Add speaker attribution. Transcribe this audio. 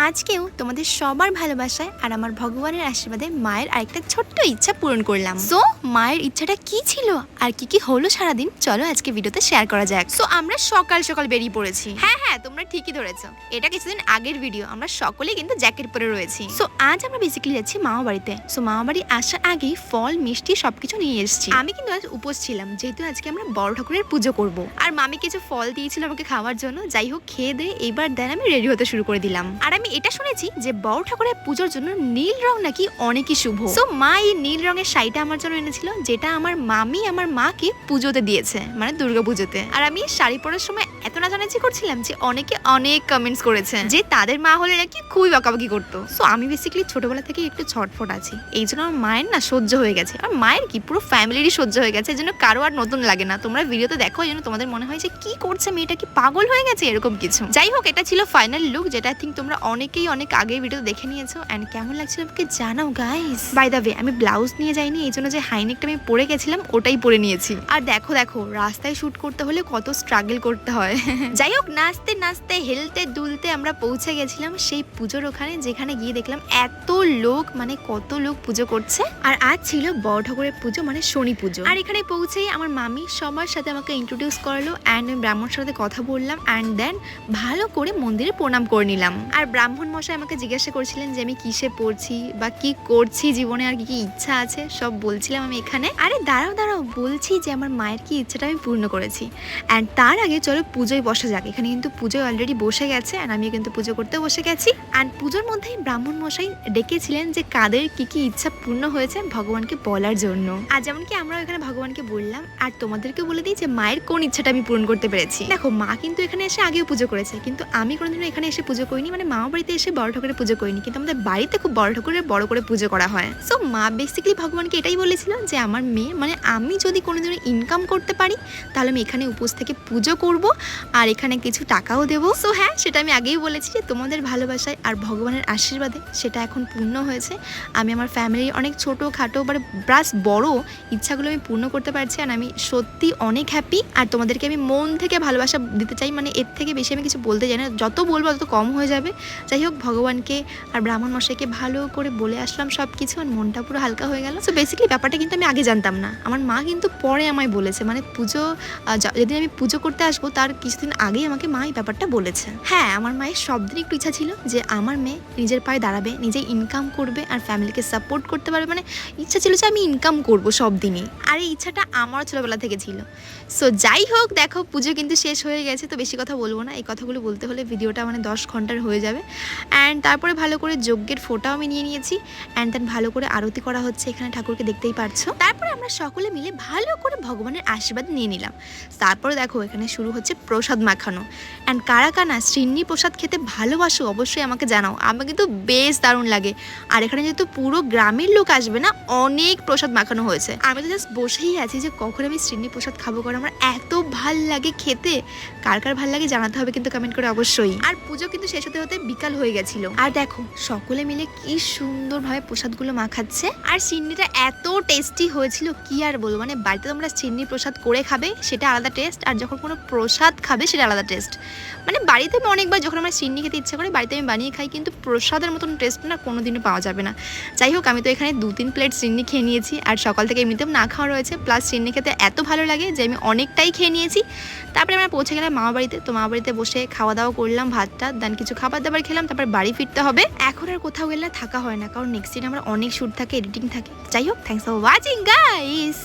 Speaker 1: আজকেও তোমাদের সবার ভালোবাসায় আর আমার ভগবানের আশীর্বাদে মায়ের আরেকটা ছোট্ট ইচ্ছা পূরণ করলাম। সো মায়ের ইচ্ছাটা কি ছিল আর কি হলো সারাদিন, চলো আজকে ভিডিওতে শেয়ার করা যাক। সো আমরা সকাল সকাল বেরিয়ে পড়েছি। হ্যাঁ তোমরা ঠিকই ধরেছো, এটা কিছুদিন আগের ভিডিও। আমরা সকলেই কিন্তু জ্যাকেট পরে রয়েছি। সো আজ আমরা বেসিক্যালি যাচ্ছি মামা বাড়িতে। সো মামা বাড়ি আসার আগেই ফল মিষ্টি সবকিছু নিয়ে এসেছি। আমি কিন্তু আজ উপোস ছিলাম, যেহেতু আজকে আমরা বড় ঠাকুরের পুজো করব। আর মামি কিছু ফল দিয়েছিল আমাকে খাওয়ার জন্য। যাই হোক, খেয়ে দিয়ে এইবার দেন আমি রেডি হতে শুরু করে দিলাম। আর আমি এটা শুনেছি যে বড় ঠাকুরের পুজোর জন্য নীল রং নাকি অনেকই শুভ। সো মা এই নীল রঙের শাড়িটা আমার জন্য এনেছিল, যেটা আমার মামি আমার মাকে পুজোতে দিয়েছে, মানে দুর্গা পুজোতে। আর আমি শাড়ি পরার সময় এত নাচানাচি করছিলাম যে অনেকে অনেক কমেন্টস করেছে যে তাদের মা হলে নাকি খুবই বকাবকি করতো। সো আমি বেসিক্যালি ছোটবেলা থেকে একটু ছটফট আছি, এই জন্য আমার মায়ের না সহ্য হয়ে গেছে। আর মায়ের কি পুরো ফ্যামিলিরই সহ্য হয়ে গেছে, এই জন্য কারো আর নতুন লাগে না। তোমরা ভিডিওতে দেখো, এই জন্য তোমাদের মনে হয় যে কি করছে মেয়েটা, কি পাগল হয়ে গেছে এরকম কিছু। যাই হোক, এটা ছিল ফাইনাল লুক, যেটা আই থিঙ্ক তোমরা অনেকেই অনেক আগের ভিডিও দেখে নিয়েছো। এন্ড কেমন লাগছিল আমাকে জানাও গাইস। বাই দ্য ওয়ে, আমি ব্লাউজ নিয়ে যাইনি, এই জন্য যে হাইনেকটা আমি পরে গেছিলাম ওটাই পরে নিয়েছি। আর দেখো রাস্তায় শুট করতে হলে কত স্ট্রাগল করতে হয়। যাই হোক, নাচতে নাচতে হেলতে দুলতে আমরা পৌঁছে গেছিলাম সেই পুজোর ওখানে, যেখানে গিয়ে দেখলাম এত লোক, মানে কত লোক পুজো করছে। আর আজ ছিল বড় ঠাকুরের পুজো, মানে শনি পুজো। আর এখানে পৌঁছেই আমার মামি সবার সাথে আমাকে ইন্ট্রোডিউস করলো অ্যান্ড আমি ব্রাহ্মণের সাথে কথা বললাম অ্যান্ড দেন ভালো করে মন্দিরে প্রণাম করে নিলাম। আর ব্রাহ্মণ মশাই আমাকে জিজ্ঞাসা করছিলেন যে আমি কিসে পড়ছি বা কি করছি জীবনে, আর কি ইচ্ছা আছে সব বলছিলাম আমি এখানে। আরে দাঁড়াও বলছি যে আমার মায়ের কি ইচ্ছাটা আমি পূর্ণ করেছি। অ্যান্ড তার আগে চলো পুজোয় বসা যাক। এখানে কিন্তু পুজোয় অলরেডি বসে গেছে অ্যান্ড আমিও কিন্তু পুজো করতে বসে গেছি। অ্যান্ড পুজোর মধ্যেই ব্রাহ্মণ মশাই ডেকেছিলেন যে কাদের কি ইচ্ছা পূর্ণ হয়েছে ভগবানকে বলার জন্য। আর যেমন কি আমরা এখানে ভগবানকে বললাম, আর তোমাদেরকে বলে দিই যে মায়ের কোন ইচ্ছাটা আমি পূরণ করতে পেরেছি। দেখো, মা কিন্তু এখানে এসে আগেও পুজো করেছে, কিন্তু আমি কোনোদিনও এখানে এসে পুজো করিনি, মানে মামা বাড়িতে এসে বড় ঠাকুরের পুজো করিনি, কিন্তু আমাদের বাড়িতে খুব বড় ঠাকুরের বড় করে পুজো করা হয়। সো মা বেসিক্যালি ভগবানকে এটাই বলেছিল যে আমার মেয়ে, মানে আমি যদি কোনোদিনও ইনকাম করতে পারি তাহলে আমি এখানে উপোস থেকে পুজো করব আর এখানে কিছু টাকাও দেবো। সো হ্যাঁ, সেটা আমি আগেই বলেছি যে তোমাদের ভালোবাসায় আর ভগবানের আশীর্বাদে সেটা এখন পূর্ণ হয়েছে। আমি আমার ফ্যামিলির অনেক ছোটোখাটো বা প্লাস বড় ইচ্ছাগুলো আমি পূর্ণ করতে পারছি আর আমি সত্যি অনেক হ্যাপি। আর তোমাদেরকে আমি মন থেকে ভালোবাসা দিতে চাই, মানে এর থেকে বেশি আমি কিছু বলতে চাই না, যত বলবো তত কম হয়ে যাবে। যাই হোক, ভগবানকে আর ব্রাহ্মণ মশাইকে ভালো করে বলে আসলাম সব কিছু, আর মনটা পুরো হালকা হয়ে গেল। সো বেসিক্যালি ব্যাপারটা কিন্তু আমি আগে জানতাম না, আমার মা কিন্তু পরে আমায় বলেছে, মানে পুজো যেদিন আমি পুজো করতে আসবো তার কিছুদিন আগেই আমাকে মা এই ব্যাপারটা বলেছে। হ্যাঁ, আমার মায়ের সব দিনই একটু ইচ্ছা ছিল যে আমার মেয়ে নিজের পায়ে দাঁড়াবে, নিজে ইনকাম করবে আর ফ্যামিলিকে সাপোর্ট করতে পারবে, মানে ইচ্ছা ছিল যে আমি ইনকাম করবো সব দিনই। আর এই ইচ্ছাটা আমার ছোটোবেলা থেকে ছিল। সো যাই হোক, দেখো পুজো কিন্তু শেষ হয়ে গেছে, তো বেশি কথা বলবো না। এই কথাগুলো বলতে হলে ভিডিওটা মানে 10 ঘন্টার হয়ে যাবে। অ্যান্ড তারপরে ভালো করে যজ্ঞের ফোটাও আমি নিয়ে নিয়েছি অ্যান্ড দেন ভালো করে আরতি করা হচ্ছে এখানে, ঠাকুরকে দেখতেই পারছো। তারপরে আমরা সকলে মিলে ভালো করে ভগবানের আশীর্বাদ নিয়ে নিলাম। তারপরে দেখো এখানে শুরু হচ্ছে প্রসাদ মাখানো। অ্যান্ড কারা কানা সিন্নি প্রসাদ খেতে ভালোবাসো অবশ্যই আমাকে জানাও, আমার কিন্তু বেশ দারুণ লাগে। আর এখানে যেহেতু পুরো গ্রামের লোক আসবে না, অনেক প্রসাদ মাখানো হয়েছে। আমি তো জাস্ট বসেই আছি যে কখন আমি সিন্নি প্রসাদ খাবো, কারণ আমার এত ভাল লাগে খেতে। কার ভাল লাগে জানাতে হবে কিন্তু কমেন্ট করে অবশ্যই। আর পুজো কিন্তু শেষ হতে হতে বিকাল হয়ে গেছিল। আর দেখো সকলে মিলে কি সুন্দরভাবে প্রসাদগুলো মাখাচ্ছে। আর সিন্নিটা এত টেস্টি হয়েছিল কি আর বলবো, মানে বাড়িতে তোমরা সিন্নি প্রসাদ করে খাবে সেটা আলাদা টেস্ট, আর যখন কোনো প্রসাদ খাবে সেটা আলাদা টেস্ট। মানে বাড়িতে আমি অনেকবার যখন আমার সিন্নি খেতে ইচ্ছা করে বাড়িতে আমি বানিয়ে খাই, কিন্তু প্রসাদের মতন টেস্ট না কোনোদিনও পাওয়া যাবে না। যাই হোক, আমি তো এখানে 2-3 প্লেট সিন্নি খেয়ে নিয়েছি, আর সকাল থেকে এমনিতেও না খাওয়া রয়েছে, প্লাস সিন্নি খেতে এত ভালো লাগে যে আমি অনেকটাই খেয়ে নিয়েছি। তারপরে আমরা পৌঁছে গেলাম মামা বাড়িতে। তো মামা বাড়িতে বসে খাওয়া দাওয়া করলাম, ভাতটা দেন কিছু খাবার দাবার খেলাম, তারপর বাড়ি ফিরতে হবে। এখন আর কোথাও গেলে থাকা হয় না, কারণ নেক্সট দিন আমার অনেক শ্যুট থাকে, এডিটিং থাকে। যাই হোক, থ্যাংকস ফর ওয়াচিং গাইস।